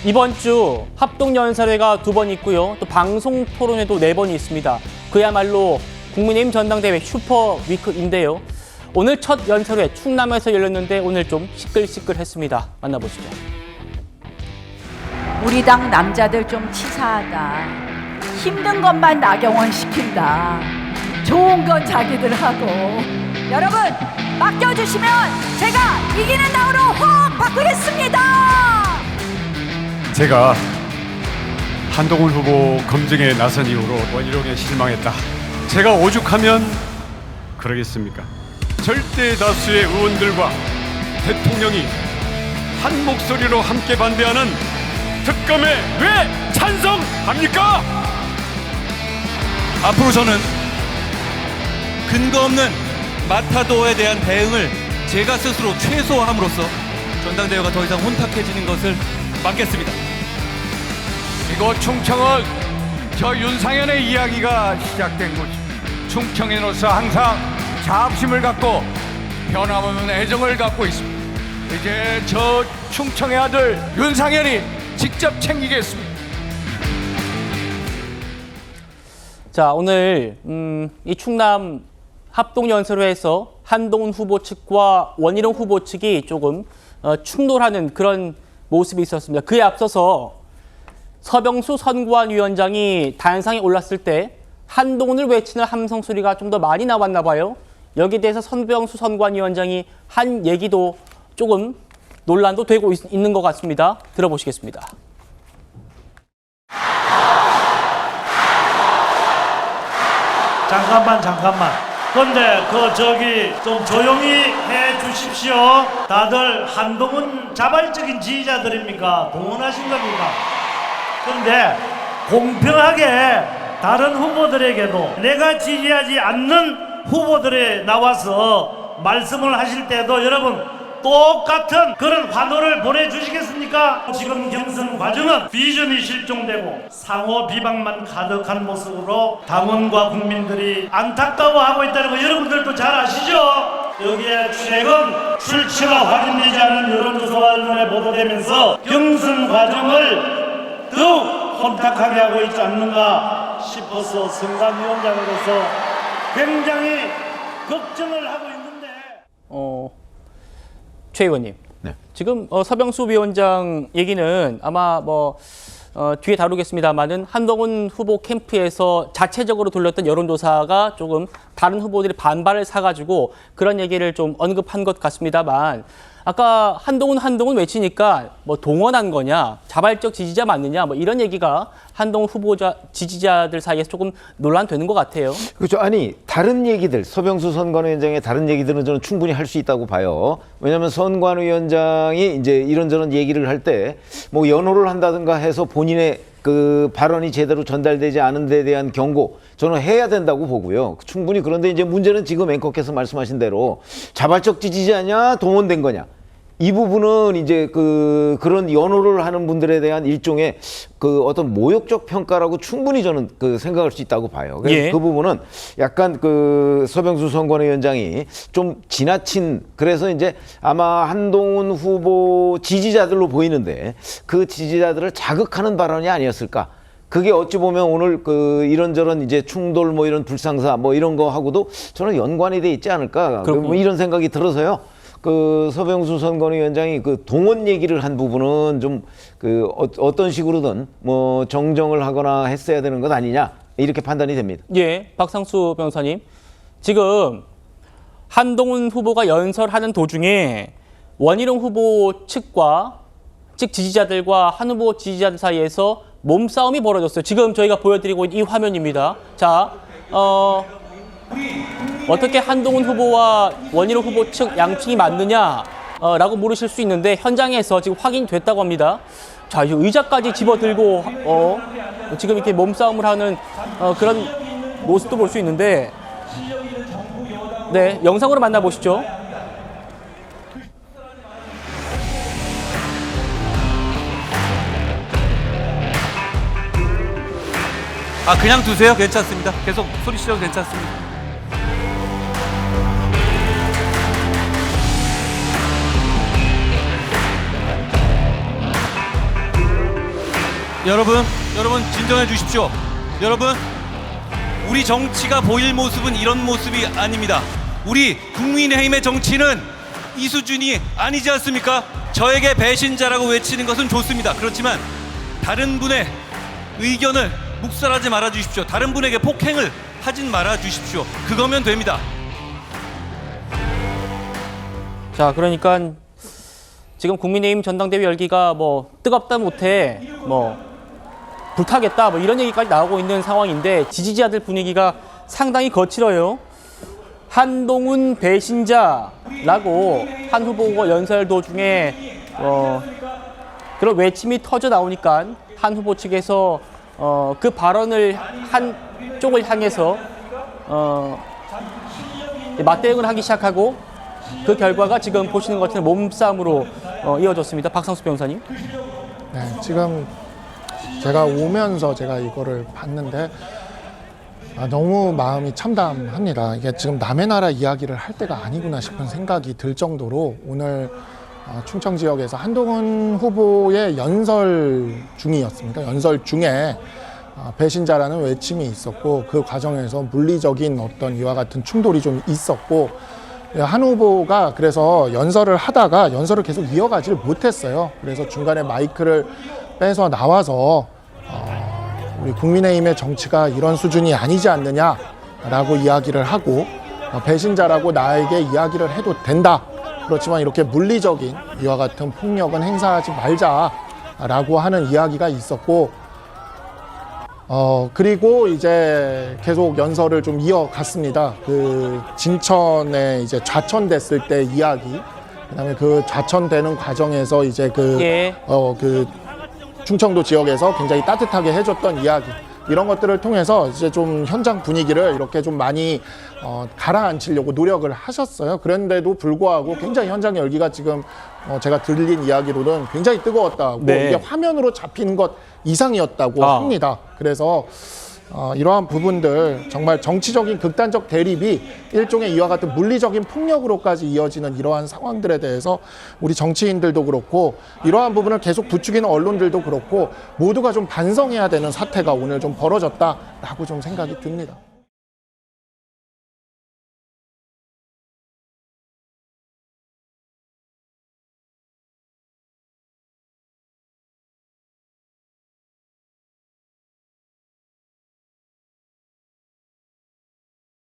이번 주 합동연설회가 2번 있고요. 또 방송 토론회도 4번이 있습니다. 그야말로 국민의힘 전당대회 슈퍼 위크인데요. 오늘 첫 연설회 충남에서 열렸는데 오늘 좀 시끌시끌했습니다. 만나보시죠. 우리 당 남자들 좀 치사하다. 힘든 것만 나경원 시킨다. 좋은 건 자기들 하고. 여러분 맡겨주시면 제가 이기는 당으로 확 바꾸겠습니다. 제가 한동훈 후보 검증에 나선 이후로 원희룡에 실망했다. 제가 오죽하면 그러겠습니까? 절대 다수의 의원들과 대통령이 한 목소리로 함께 반대하는 특검에 왜 찬성합니까? 앞으로 저는 근거 없는 마타도에 대한 대응을 제가 스스로 최소화함으로써 전당대회가 더 이상 혼탁해지는 것을 막겠습니다. 이곳 충청은 저 윤상현의 이야기가 시작된 곳입니다. 충청인으로서 항상 자부심을 갖고 변함없는 애정을 갖고 있습니다. 이제 저 충청의 아들 윤상현이 직접 챙기겠습니다. 자, 오늘 이 충남 합동연설회에서 한동훈 후보 측과 원희룡 후보 측이 조금 충돌하는 그런 모습이 있었습니다. 그에 앞서서 서병수 선관위원장이 단상에 올랐을 때 한동훈을 외치는 함성 소리가 좀 더 많이 나왔나 봐요. 여기에 대해서 서병수 선관위원장이 한 얘기도 조금 논란도 되고 있는 것 같습니다. 들어보시겠습니다. 잠깐만. 근데 저기 좀 조용히 해 주십시오. 다들 한동훈 자발적인 지지자들입니까? 동원하신 겁니까? 근데 공평하게 다른 후보들에게도 내가 지지하지 않는 후보들에 나와서 말씀을 하실 때도 여러분 똑같은 그런 환호를 보내주시겠습니까? 지금 경선 과정은 비전이 실종되고 상호 비방만 가득한 모습으로 당원과 국민들이 안타까워하고 있다는 거 여러분들도 잘 아시죠? 여기에 최근 출처가 확인되지 않은 여론조사와 언론에 보도되면서 경선 과정을 더욱 혼탁하게 하고 있지 않는가 싶어서 선관위원장으로서 굉장히 걱정을 하고 있는데 최 의원님, 네. 지금 서병수 위원장 얘기는 아마 뒤에 다루겠습니다만은 한동훈 후보 캠프에서 자체적으로 돌렸던 여론조사가 조금 다른 후보들이 반발을 사가지고 그런 얘기를 좀 언급한 것 같습니다만 아까 한동훈 외치니까 동원한 거냐, 자발적 지지자 맞느냐 이런 얘기가 한동훈 후보자 지지자들 사이에서 조금 논란되는 것 같아요. 그렇죠. 아니 다른 얘기들 서병수 선관위원장의 다른 얘기들은 저는 충분히 할 수 있다고 봐요. 왜냐하면 선관위원장이 이제 이런저런 얘기를 할 때 연호를 한다든가 해서 본인의 그 발언이 제대로 전달되지 않은 데 대한 경고 저는 해야 된다고 보고요. 충분히. 그런데 이제 문제는 지금 앵커께서 말씀하신 대로 자발적 지지자냐 동원된 거냐 이 부분은 이제 그런 연호를 하는 분들에 대한 일종의 어떤 모욕적 평가라고 충분히 저는 생각할 수 있다고 봐요. 그래서 예. 그 부분은 약간 서병수 선관위원장이 좀 지나친, 그래서 이제 아마 한동훈 후보 지지자들로 보이는데 그 지지자들을 자극하는 발언이 아니었을까. 그게 어찌 보면 오늘 이런저런 이제 충돌 이런 불상사 이런 거 하고도 저는 연관이 돼 있지 않을까. 이런 생각이 들어서요. 서병수 선관위원장이 동원 얘기를 한 부분은 좀 어떤 식으로든 정정을 하거나 했어야 되는 것 아니냐 이렇게 판단이 됩니다. 예, 박상수 변호사님. 지금 한동훈 후보가 연설하는 도중에 원희룡 후보 측 지지자들과 한 후보 지지자들 사이에서 몸싸움이 벌어졌어요. 지금 저희가 보여드리고 있는 이 화면입니다. 자, 어떻게 한동훈 후보와 원희룡 후보 측 양측이 맞느냐 라고 물으실 수 있는데 현장에서 지금 확인됐다고 합니다. 자, 의자까지 집어들고 지금 이렇게 몸싸움을 하는 그런 모습도 볼 수 있는데 네, 영상으로 만나보시죠. 그냥 두세요. 괜찮습니다. 계속 소리 치셔도 괜찮습니다. 여러분 진정해 주십시오. 여러분, 우리 정치가 보일 모습은 이런 모습이 아닙니다. 우리 국민의힘의 정치는 이 수준이 아니지 않습니까? 저에게 배신자라고 외치는 것은 좋습니다. 그렇지만 다른 분의 의견을 묵살하지 말아 주십시오. 다른 분에게 폭행을 하진 말아 주십시오. 그거면 됩니다. 자, 그러니까 지금 국민의힘 전당대회 열기가 뭐 뜨겁다 못해 뭐 불타겠다 뭐 이런 얘기까지 나오고 있는 상황인데 지지자들 분위기가 상당히 거칠어요. 한동훈 배신자라고 한 후보가 연설 도중에 그런 외침이 터져 나오니까 한 후보 측에서 그 발언을 한 쪽을 향해서 맞대응을 하기 시작하고 그 결과가 지금 보시는 것처럼 몸싸움으로 이어졌습니다. 박상수 변호사님. 네, 지금 제가 오면서 제가 이거를 봤는데 너무 마음이 참담합니다. 이게 지금 남의 나라 이야기를 할 때가 아니구나 싶은 생각이 들 정도로 오늘 충청 지역에서 한동훈 후보의 연설 중이었습니다. 연설 중에 배신자라는 외침이 있었고 그 과정에서 물리적인 어떤 이와 같은 충돌이 좀 있었고 한 후보가 그래서 연설을 하다가 연설을 계속 이어가지를 못했어요. 그래서 중간에 마이크를 빼서 나와서 우리 국민의힘의 정치가 이런 수준이 아니지 않느냐라고 이야기를 하고 배신자라고 나에게 이야기를 해도 된다. 그렇지만 이렇게 물리적인 이와 같은 폭력은 행사하지 말자라고 하는 이야기가 있었고 그리고 이제 계속 연설을 좀 이어갔습니다. 그 진천에 이제 좌천됐을 때 이야기, 그다음에 그 좌천되는 과정에서 이제 그 충청도 지역에서 굉장히 따뜻하게 해줬던 이야기, 이런 것들을 통해서 이제 좀 현장 분위기를 이렇게 좀 많이 가라앉히려고 노력을 하셨어요. 그런데도 불구하고 굉장히 현장 열기가 지금 제가 들린 이야기로는 굉장히 뜨거웠다고, 네. 이게 화면으로 잡히는 것 이상이었다고 합니다. 그래서 이러한 부분들, 정말 정치적인 극단적 대립이 일종의 이와 같은 물리적인 폭력으로까지 이어지는 이러한 상황들에 대해서 우리 정치인들도 그렇고 이러한 부분을 계속 부추기는 언론들도 그렇고 모두가 좀 반성해야 되는 사태가 오늘 좀 벌어졌다라고 좀 생각이 듭니다.